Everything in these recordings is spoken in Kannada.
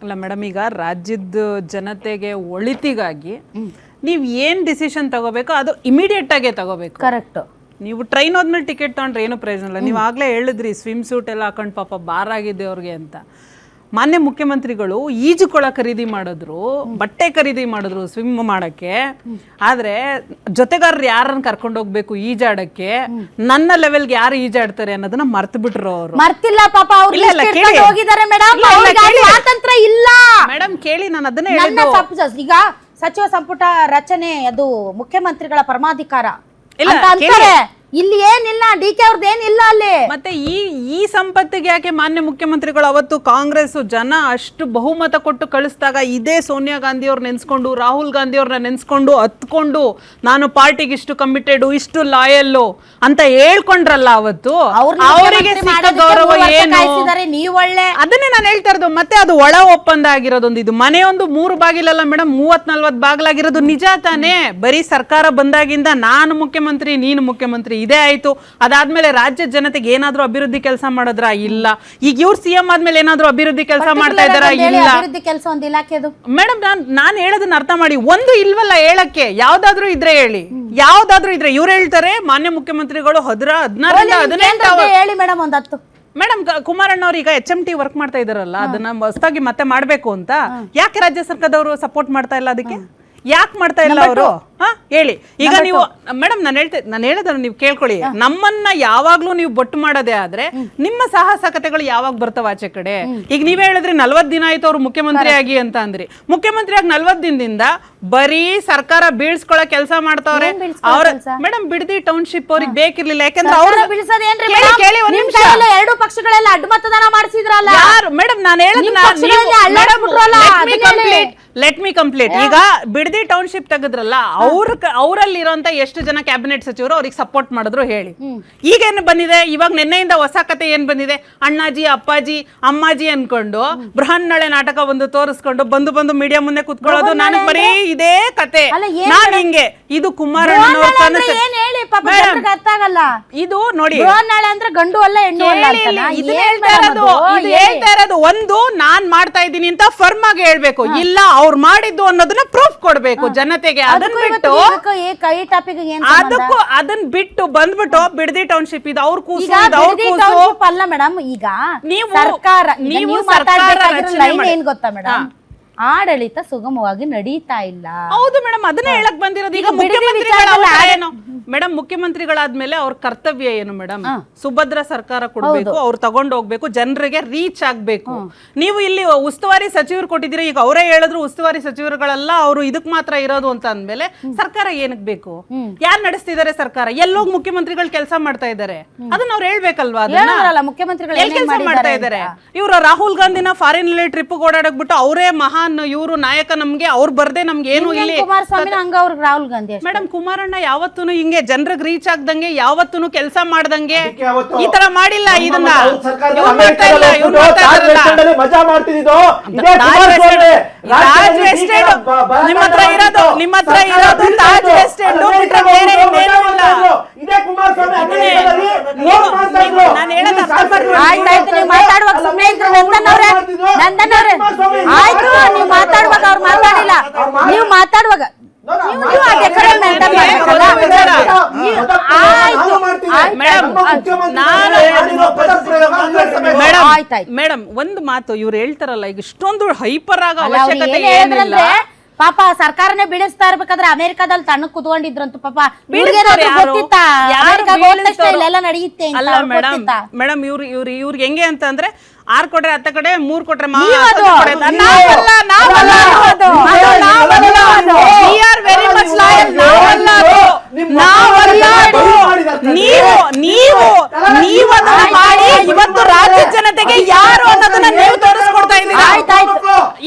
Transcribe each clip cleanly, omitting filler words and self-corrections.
ಅಲ್ಲ ಮೇಡಮ್, ಈಗ ರಾಜ್ಯದ ಜನತೆಗೆ ಒಳಿತಿಗಾಗಿ ನೀವು ಏನು ಡಿಸಿಷನ್ ತಗೋಬೇಕೋ ಅದು ಇಮಿಡಿಯೇಟ್ ಆಗೇ ತಗೋಬೇಕು. ಕರೆಕ್ಟ್. ನೀವು ಟ್ರೈನ್ ಹೋದ್ಮೇಲೆ ಟಿಕೆಟ್ ತೊಗೊಂಡ್ರೆ ಏನು ಪ್ರಯೋಜನ ಇಲ್ಲ. ನೀವು ಆಗಲೇ ಹೇಳಿದ್ರಿ ಸ್ವಿಮ್ ಸೂಟ್ ಎಲ್ಲ ಹಾಕೊಂಡು ಪಾಪ ಬಾರ್ ಆಗಿದೆ ಅವ್ರಿಗೆ ಅಂತ. ಮಾನ್ಯ ಮುಖ್ಯಮಂತ್ರಿಗಳು ಈಜುಕೊಳ ಖರೀದಿ ಮಾಡಿದ್ರು, ಬಟ್ಟೆ ಖರೀದಿ ಮಾಡಿದ್ರು ಸ್ವಿಮ್ ಮಾಡಕ್ಕೆ. ಆದ್ರೆ ಜೊತೆಗಾರರು ಯಾರನ್ನ ಕರ್ಕೊಂಡು ಹೋಗ್ಬೇಕು ಈಜಾಡಕ್ಕೆ, ನನ್ನ ಲೆವೆಲ್ಗೆ ಯಾರು ಈಜಾಡ್ತಾರೆ ಅನ್ನೋದನ್ನ ಮರ್ತು ಬಿಟ್ರು ಅವರು. ಮರ್ತಿಲ್ಲ ಪಾಪ ಅವ್ರು ಹೋಗಿದ್ದಾರೆ ಮೇಡಮ್. ಸ್ವಾತಂತ್ರ್ಯ ಇಲ್ಲ ಮೇಡಮ್, ಕೇಳಿ, ನಾನು ಅದನ್ನೇ ಹೇಳಿದ್ದು. ಈಗ ಸಚಿವ ಸಂಪುಟ ರಚನೆ ಅದು ಮುಖ್ಯಮಂತ್ರಿಗಳ ಪರಮಾಧಿಕಾರ ಅಂತ ಅಂತಾರೆ. ಇಲ್ಲಿ ಏನಿಲ್ಲ, ಡಿ ಕೆ ಅವ್ರದ್ದು ಏನಿಲ್ಲ ಅಲ್ಲಿ. ಮತ್ತೆ ಈ ಸಂಪತ್ತಿಗೆ ಯಾಕೆ ಮಾನ್ಯ ಮುಖ್ಯಮಂತ್ರಿಗಳು ಅವತ್ತು ಕಾಂಗ್ರೆಸ್ ಜನ ಅಷ್ಟು ಬಹುಮತ ಕೊಟ್ಟು ಕಳಿಸಿದಾಗ ಇದೇ ಸೋನಿಯಾ ಗಾಂಧಿ ಅವ್ರು ನೆನ್ಸ್ಕೊಂಡು, ರಾಹುಲ್ ಗಾಂಧಿ ಅವ್ರನ್ನ ನೆನ್ಸ್ಕೊಂಡು ಹತ್ಕೊಂಡು ನಾನು ಪಾರ್ಟಿಗೆ ಇಷ್ಟು ಕಮಿಟೆಡ್, ಇಷ್ಟು ಲಾಯಲ್ಲು ಅಂತ ಹೇಳ್ಕೊಂಡ್ರಲ್ಲ ಅವತ್ತು, ಅವರಿಗೆ ಸಿಕ್ಕ ಗೌರವ ಏನು? ನೀವು ಒಳ್ಳೆ ಅದನ್ನೇ ನಾನು ಹೇಳ್ತಾ ಇರೋದು. ಮತ್ತೆ ಅದು ಒಳ ಒಪ್ಪಂದ ಆಗಿರೋದೊಂದು. ಇದು ಮನೆಯೊಂದು 3 ಬಾಗಿಲಲ್ಲ ಮೇಡಮ್, 30-40 ಬಾಗಿಲಾಗಿರೋದು ನಿಜ ತಾನೇ? ಬರೀ ಸರ್ಕಾರ ಬಂದಾಗಿಂದ ನಾನು ಮುಖ್ಯಮಂತ್ರಿ, ನೀನು ಮುಖ್ಯಮಂತ್ರಿ ಇದೇ ಆಯ್ತು. ಅದಾದ್ಮೇಲೆ ರಾಜ್ಯದ ಜನತೆಗೆ ಏನಾದ್ರೂ ಅಭಿವೃದ್ಧಿ ಕೆಲಸ ಮಾಡಿದ್ರ? ಇಲ್ಲ. ಈಗ ಇವ್ರು ಸಿಎಂ ಆದ್ಮೇಲೆ ಏನಾದ್ರೂ ಅಭಿವೃದ್ಧಿ ಕೆಲಸ ಮಾಡ್ತಾ ಇದಾರ? ಇಲ್ಲ. ಮೇಡಮ್, ನಾನು ಹೇಳೋದನ್ನ ಅರ್ಥ ಮಾಡಿ. ಒಂದು ಇಲ್ವಲ್ಲ ಹೇಳಕ್ಕೆ, ಯಾವ್ದಾದ್ರು ಇದ್ರೆ ಹೇಳಿ, ಯಾವ್ದಾದ್ರು ಇದ್ರೆ. ಇವ್ರು ಹೇಳ್ತಾರೆ ಮಾನ್ಯ ಮುಖ್ಯಮಂತ್ರಿಗಳು 16 ಹೇಳಿ ಮೇಡಮ್, ಒಂದು 10. ಮೇಡಮ್, ಕುಮಾರಣ್ಣ ಅವ್ರು ಈಗ HMT ವರ್ಕ್ ಮಾಡ್ತಾ ಇದಾರಲ್ಲ, ಅದನ್ನ ಹೊಸದಾಗಿ ಮತ್ತೆ ಮಾಡ್ಬೇಕು ಅಂತ ಯಾಕೆ ರಾಜ್ಯ ಸರ್ಕಾರದವರು ಸಪೋರ್ಟ್ ಮಾಡ್ತಾ ಇಲ್ಲ? ಅದಕ್ಕೆ ಯಾಕೆ ಮಾಡ್ತಾ ಇಲ್ಲ ಅವರು? ಹೇಳಿ. ಈಗ ನೀವು ಮೇಡಮ್, ನಾನು ಹೇಳೋದನ್ನು ನೀವು ಕೇಳ್ಕೊಳ್ಳಿ. ನಮ್ಮನ್ನ ಯಾವಾಗ್ಲೂ ನೀವು ಬೊಟ್ಟು ಮಾಡೋದೇ ಆದ್ರೆ ನಿಮ್ಮ ಸಾಹಸಕತೆಗಳು ಯಾವಾಗ ಬರ್ತಾವ ಆಚೆ ಕಡೆ? ಈಗ ನೀವೇ ಹೇಳಿದ್ರಿ 40 ದಿನ ಆಯ್ತು ಅವ್ರು ಮುಖ್ಯಮಂತ್ರಿ ಆಗಿ ಅಂತ ಅಂದ್ರಿ. ಮುಖ್ಯಮಂತ್ರಿ ಆಗಿ 40 ದಿನದಿಂದ ಬರೀ ಸರ್ಕಾರ ಬೀಳ್ಸ್ಕೊಳ್ಳೋ ಕೆಲಸ ಮಾಡ್ತಾವ್ರೆ. ಅವ್ರ ಮೇಡಮ್ ಬಿಡದಿ ಟೌನ್ಶಿಪ್ ಅವ್ರಿಗೆ ಬೇಕಿರ್ಲಿಲ್ಲ. ಯಾಕಂದ್ರೆ ಅವ್ರು ಎರಡು ಪಕ್ಷಗಳೆಲ್ಲ ಅಡ್ಡ ಮತದಾನ ಮಾಡಿಸಿದ್ರಲ್ಲ ಯಾರು? ಮೇಡಮ್, ನಾನು ಲೆಟ್ ಮಿ ಕಂಪ್ಲೀಟ್. ಈಗ ಬಿಡದಿ ಟೌನ್ಶಿಪ್ ತೆಗೆದ್ರಲ್ಲ, ಅವರಲ್ಲಿ ಇರೋಂತ ಎಷ್ಟು ಜನ ಕ್ಯಾಬಿನೆಟ್ ಸಚಿವರು ಅವ್ರಿಗೆ ಸಪೋರ್ಟ್ ಮಾಡಿದ್ರು ಹೇಳಿ? ಈಗೇನು ಬಂದಿದೆ? ಇವಾಗ ನಿನ್ನೆಯಿಂದ ಹೊಸ ಕತೆ ಏನ್ ಬಂದಿದೆ? ಅಣ್ಣಾಜಿ, ಅಪ್ಪಾಜಿ, ಅಮ್ಮಾಜಿ ಅನ್ಕೊಂಡು ಬೃಹನ್ನಳೆ ನಾಟಕ ಒಂದು ತೋರಿಸ್ಕೊಂಡು ಬಂದು ಮೀಡಿಯಾ ಮುಂದೆ ಕುತ್ಕೊಳ್ಳೋದು. ನಾನು ಬರೀ ಇದೇ ಕತೆ. ನಾನು ಹಿಂಗೆ ಇದು ಕುಮಾರಣ್ಣನವ್ರ ಕನಸು. ಇದು ನೋಡಿ, ಅಂದ್ರೆ ಗಂಡು ಅಲ್ಲ ಹೆಣ್ಣು ಅಲ್ಲ. ಹೇಳ್ತಾ ಇರೋದು ಒಂದು, ನಾನ್ ಮಾಡ್ತಾ ಇದ್ದೀನಿ ಅಂತ ಫರ್ಮ್ ಆಗಿ ಹೇಳ್ಬೇಕು. ಇಲ್ಲ ಅವ್ರು ಮಾಡಿದ್ದು ಅನ್ನೋದನ್ನ ಪ್ರೂಫ್ ಕೊಡ್ಬೇಕು ಜನತೆಗೆ. ಅದನ್ನ ಬಿಟ್ಟು ಬಂದ್ಬಿಟ್ಟು ಬಿಡದಿ ಟೌನ್ಶಿಪ್ ಇದು ಅವ್ರ ಕೂಸು ಅಲ್ಲ ಮೇಡಮ್. ಈಗ ಸರ್ಕಾರ ಏನ್ ಗೊತ್ತಾ ಮೇಡಮ್, ಆಡಳಿತ ಸುಗಮವಾಗಿ ನಡೀತಾ ಇಲ್ಲ. ಹೌದು ಮೇಡಮ್, ಅದನ್ನೇ ಹೇಳಕ್ ಬಂದಿರೋದು. ಈಗ ಮೇಡಮ್, ಮುಖ್ಯಮಂತ್ರಿಗಳಾದ್ಮೇಲೆ ಅವ್ರ ಕರ್ತವ್ಯ ಏನು ಮೇಡಮ್? ಸುಭದ್ರ ಸರ್ಕಾರ ಕೊಡ್ಬೇಕು, ಅವ್ರು ತಗೊಂಡು ಹೋಗ್ಬೇಕು, ಜನರಿಗೆ ರೀಚ್ ಆಗ್ಬೇಕು. ನೀವು ಇಲ್ಲಿ ಉಸ್ತುವಾರಿ ಸಚಿವರು ಕೊಟ್ಟಿದ್ದೀರಿ. ಈಗ ಅವರೇ ಹೇಳಿದ್ರು ಉಸ್ತುವಾರಿ ಸಚಿವರುಗಳೆಲ್ಲ ಅವರು ಇದಕ್ ಮಾತ್ರ ಇರೋದು ಅಂತ ಅಂದ್ಮೇಲೆ ಸರ್ಕಾರ ಏನಕ್ ಬೇಕು? ಯಾರು ನಡೆಸ್ತಿದ್ದಾರೆ ಸರ್ಕಾರ? ಎಲ್ಲೋಗ್ ಮುಖ್ಯಮಂತ್ರಿಗಳು ಕೆಲಸ ಮಾಡ್ತಾ ಇದ್ದಾರೆ? ಅದನ್ನ ಅವ್ರು ಹೇಳ್ಬೇಕಲ್ವಾ? ಅದನ್ನ ಮುಖ್ಯಮಂತ್ರಿಗಳು ಕೆಲಸ ಮಾಡ್ತಾ ಇದ್ದಾರೆ. ಇವ್ರು ರಾಹುಲ್ ಗಾಂಧಿನ ಫಾರಿನ್ ಟ್ರಿಪ್ ಓಡಾಡಕ್ ಬಿಟ್ಟು ಅವರೇ ಮಹಾನ್ ಇವರು ನಾಯಕ, ನಮ್ಗೆ ಅವ್ರು ಬರ್ದೆ ನಮ್ಗೆ ಏನು ಇಲ್ಲಿ. ರಾಹುಲ್ ಗಾಂಧಿ ಮೇಡಮ್, ಕುಮಾರಣ್ಣ ಯಾವತ್ತೂ ಹಿಂಗೆ ಜನರಿಗೆ ರೀಚ್ ಆಗ್ದಂಗೆ, ಯಾವತ್ತೂ ಕೆಲಸ ಮಾಡ್ದಂಗೆ ಈ ತರ ಮಾಡಿಲ್ಲ. ಇದನ್ನ ನಿಮ್ಮ ಹತ್ರ ಇರೋದು ತಾಜ್ ವೆಸ್ಟ್ ಎಂಡ್ ಬಿಟ್ರೆ ಬೇರೆ ಇನ್ನೇನು ಇಲ್ಲ. ನಾನು ಹೇಳೋದು ಅರ್ಥ ಮಾಡ್ಕೊಳ್ಳಿ. ಮಾತಾಡುವಾಗ ಸುಮ್ಮನೆ ನಂದನ್ ಅವ್ರೆ ಆಯ್ತು, ನೀವು ಮಾತಾಡುವಾಗ ಅವ್ರು ಮಾತಾಡಿಲ್ಲ. ನೀವು ಮಾತಾಡುವಾಗ ಮೇಡಮ್, ಒಂದು ಮಾತು ಇವ್ರು ಹೇಳ್ತಾರಲ್ಲ, ಈಗ ಇಷ್ಟೊಂದು ಹೈಪರ್ ಆಗೋ ಅವಶ್ಯಕತೆ ಏನಿಲ್ಲ. ಪಾಪ ಸರ್ಕಾರನೇ ಬಿಡಿಸ್ತಾ ಇರ್ಬೇಕಾದ್ರೆ ಅಮೆರಿಕಾದಲ್ಲಿ ತಣ್ಣಗ್ ಕುತ್ಕೊಂಡಿದ್ರಂತ. ಪಾಪ ನಡೆಯುತ್ತೆ. ಅಲ್ಲ ಮೇಡಮ್, ಇವ್ರಿಗೆ ಹೆಂಗೆ ಅಂತ ಅಂದ್ರೆ 6 ಕೊಟ್ರೆ 10 ಕಡೆ, 3 ಕೊಟ್ರೆ ಮಾಡಿ ಇವತ್ತು ರಾಜ್ಯ ಜನತೆಗೆ ಯಾರು ಅನ್ನೋದನ್ನ ನೀವು ತೋರಿಸ್ಕೊಡ್ತಾ ಇದ್ದೀರಾ.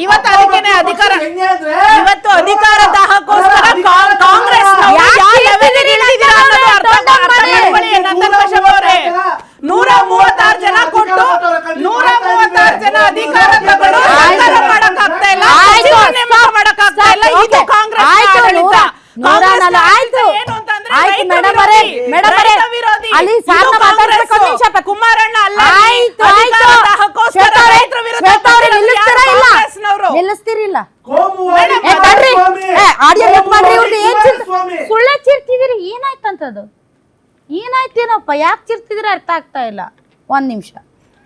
ಇವತ್ತು ಅದಕ್ಕೇನೆ ಅಧಿಕಾರ, ಇವತ್ತು ಅಧಿಕಾರ ದಾಹಕ್ಕೋಸ್ಕರ ಕಾಂಗ್ರೆಸ್ 136 ಜನ ಕೊಟ್ಟು 136 ಜನ ಅಧಿಕಾರ ತಗೊಂಡು ಸರ್ಕಾರ ಮಾಡಕ್ಕಾಗ್ತಾ ಇಲ್ಲ, ಮಾಡಕ್ಕಾಗ್ತಾ ಇಲ್ಲ. ಇದು ಕಾಂಗ್ರೆಸ್ ಆಡಳಿತ. ಕುಮಾರಣ್ಣ ಅಲ್ಲ, ಇಲ್ಲ ಕೋಮುವಾದಿ ಏ, ತಡ್ರಿ. ಸ್ವಾಮಿ. ಏ, ಆಡಿಯೋ ಮ್ಯೂಟ್ ಮಾಡ್ರಿ. ಇವ್ರದ್ದು ಏನ್ ಕೋಮುವಾದಿ ಚಿರ್ತ- ಸ್ವಾಮಿ. ಸುಳ್ಳೆ ಚಿರ್ತಿದಿರಿ, ಏನಾಯ್ತಂತದು? ಏನಾಯ್ತೇನಪ್ಪ, ಯಾಕೆ ಚಿರ್ತಿದಿರಿ ಅರ್ಥ ಆಗ್ತಾ ಇಲ್ಲ. ಒಂದ್ ನಿಮಿಷ.